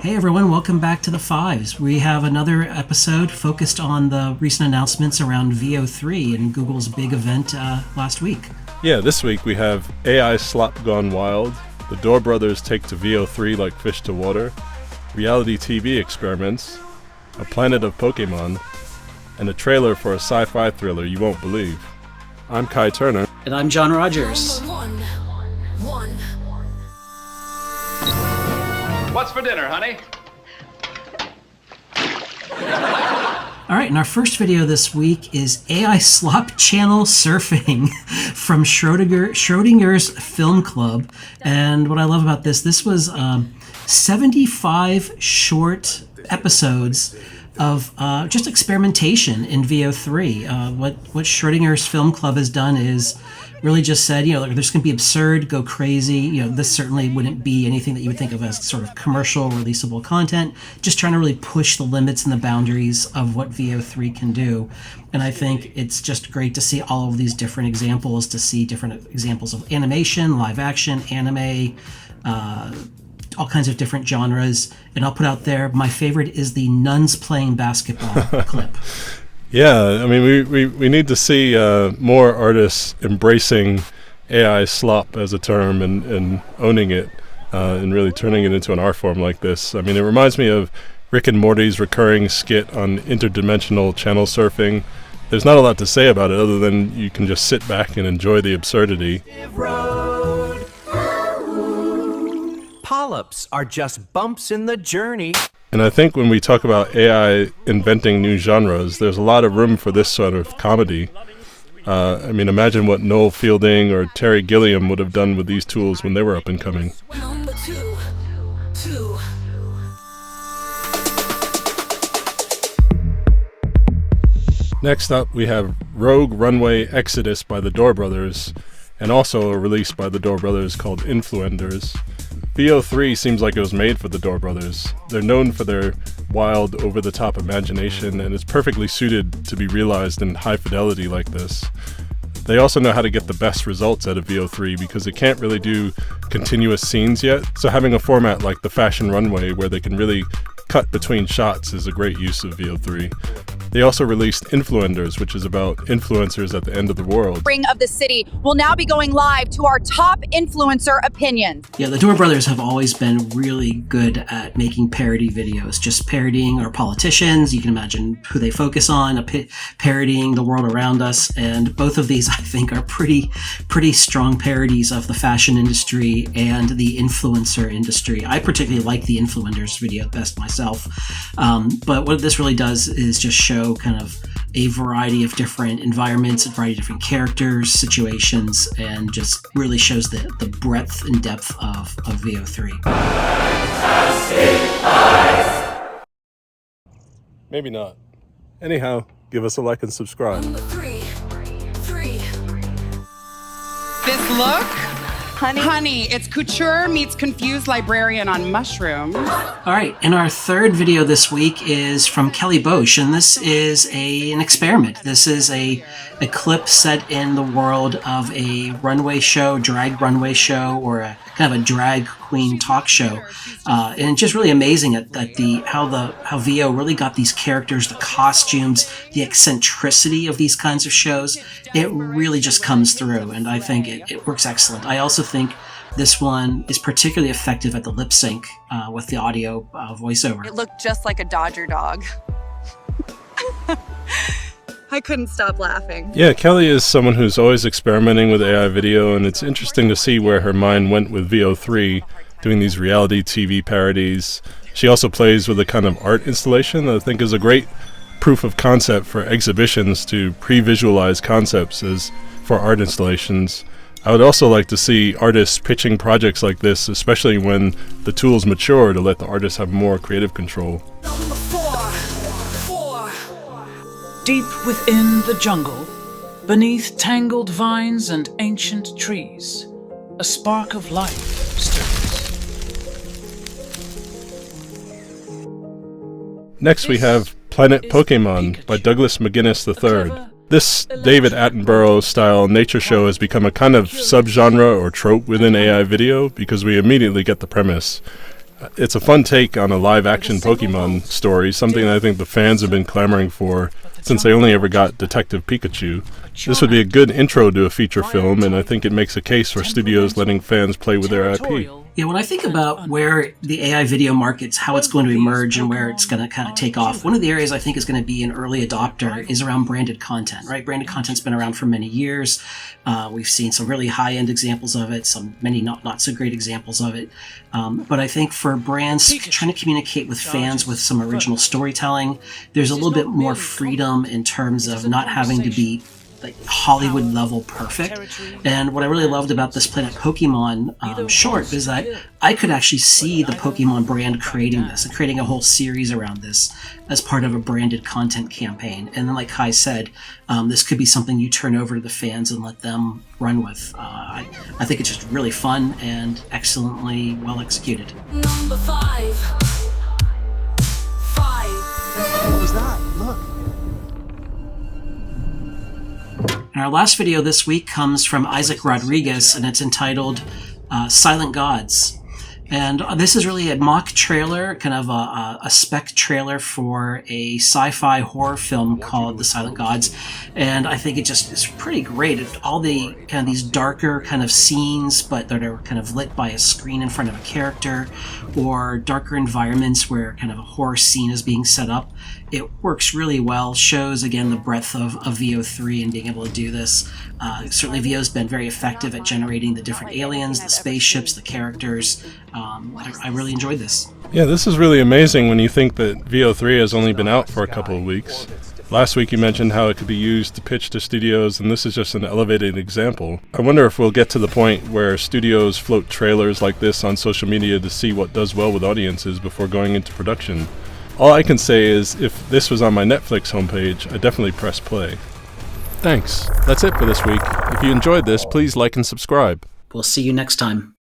Hey everyone, welcome back to The Fives. We have another episode focused on the recent announcements around VEO3 and Google's big event last week. Yeah, this week we have AI Slop gone wild, the Door brothers take to VEO3 like fish to water, reality TV experiments, a planet of Pokemon, and a trailer for a sci-fi thriller you won't believe. I'm Kai Turner. And I'm John Rogers. What's for dinner, honey? All right, and our first video this week is AI Slop channel surfing from Schrödinger's Film Club. And what I love about this was 75 short episodes of just experimentation in VEO3. What Schrödinger's Film Club has done is really just said, this can be absurd, go crazy. This certainly wouldn't be anything that you would think of as sort of commercial releasable content. Just trying to really push the limits and the boundaries of what VEO3 can do. And I think it's just great to see all of these different examples, to see different examples of animation, live action, anime, all kinds of different genres. And I'll put out there, my favorite is the nuns playing basketball clip. Yeah, I mean, we need to see more artists embracing AI slop as a term and owning it and really turning it into an art form like this. I mean, it reminds me of Rick and Morty's recurring skit on interdimensional channel surfing. There's not a lot to say about it other than you can just sit back and enjoy the absurdity. Polyps are just bumps in the journey. And I think when we talk about AI inventing new genres, there's a lot of room for this sort of comedy. I mean, imagine what Noel Fielding or Terry Gilliam would have done with these tools when they were up and coming. Next up, we have Rogue Runway Exodus by the Door brothers, and also a release by the Door brothers called Influenders. VEO3 seems like it was made for the Door brothers. They're known for their wild, over-the-top imagination, and it's perfectly suited to be realized in high fidelity like this. They also know how to get the best results out of VEO3 because it can't really do continuous scenes yet, so having a format like the Fashion Runway where they can really cut between shots is a great use of VEO3. They also released Influenders, which is about influencers at the end of the world. Spring of the city will now be going live to our top influencer opinions. Yeah, the Door brothers have always been really good at making parody videos, just parodying our politicians. You can imagine who they focus on, parodying the world around us. And both of these, I think, are pretty strong parodies of the fashion industry and the influencer industry. I particularly like the Influenders video best myself. But what this really does is just show kind of a variety of different environments, a variety of different characters, situations, and just really shows the breadth and depth of VEO3. Maybe not. Anyhow, give us a like and subscribe. This look? Honey, it's couture meets confused librarian on mushrooms. All right, and our third video this week is from Kelly Boesch, and this is an experiment. This is a clip set in the world of a runway show, drag runway show, or a kind of a drag queen talk show. And it's just really amazing at how VEO really got these characters, the costumes, the eccentricity of these kinds of shows. It really just comes through, and I think it works excellent. I also think this one is particularly effective at the lip sync with the audio voiceover. It looked just like a Dodger dog. I couldn't stop laughing. Yeah, Kelly is someone who's always experimenting with AI video, and it's interesting to see where her mind went with VEO3, doing these reality TV parodies. She also plays with a kind of art installation that I think is a great proof of concept for exhibitions to pre-visualize concepts as for art installations. I would also like to see artists pitching projects like this, especially when the tools mature, to let the artists have more creative control. Deep within the jungle, beneath tangled vines and ancient trees, a spark of life stirs. Next we have Planet Pokemon by Douglas McGinness III. This David Attenborough-style nature show has become a kind of subgenre or trope within AI video because we immediately get the premise. It's a fun take on a live-action Pokemon story, something I think the fans have been clamoring for since they only ever got Detective Pikachu. This would be a good intro to a feature film, and I think it makes a case for studios letting fans play with their IP. Yeah, when I think about where the AI video market's, how it's going to emerge and where it's going to kind of take off, one of the areas I think is going to be an early adopter is around branded content, right? Branded content's been around for many years. We've seen some really high-end examples of it, many not so great examples of it. But I think for brands trying to communicate with fans with some original storytelling, there's a little bit more freedom in terms of not having to be like Hollywood level perfect. And what I really loved about this Planet Pokemon short is that I could actually see the Pokemon brand creating this and creating a whole series around this as part of a branded content campaign. And then like Kai said, this could be something you turn over to the fans and let them run with. I think it's just really fun and excellently well executed. Number 5. What was that? Look. And our last video this week comes from Isaac Rodriguez, and it's entitled Silent Gods. And this is really a mock trailer, kind of a spec trailer for a sci-fi horror film called The Silent Gods. And I think it just is pretty great. All the kind of these darker kind of scenes, but that are kind of lit by a screen in front of a character, or darker environments where kind of a horror scene is being set up. It works really well, shows again the breadth of VEO3 and being able to do this. Certainly VEO's been very effective at generating the different aliens, the spaceships, the characters. I really enjoyed this. Yeah, this is really amazing when you think that VEO3 has only been out for a couple of weeks. Last week you mentioned how it could be used to pitch to studios, and this is just an elevated example. I wonder if we'll get to the point where studios float trailers like this on social media to see what does well with audiences before going into production. All I can say is, if this was on my Netflix homepage, I'd definitely press play. Thanks. That's it for this week. If you enjoyed this, please like and subscribe. We'll see you next time.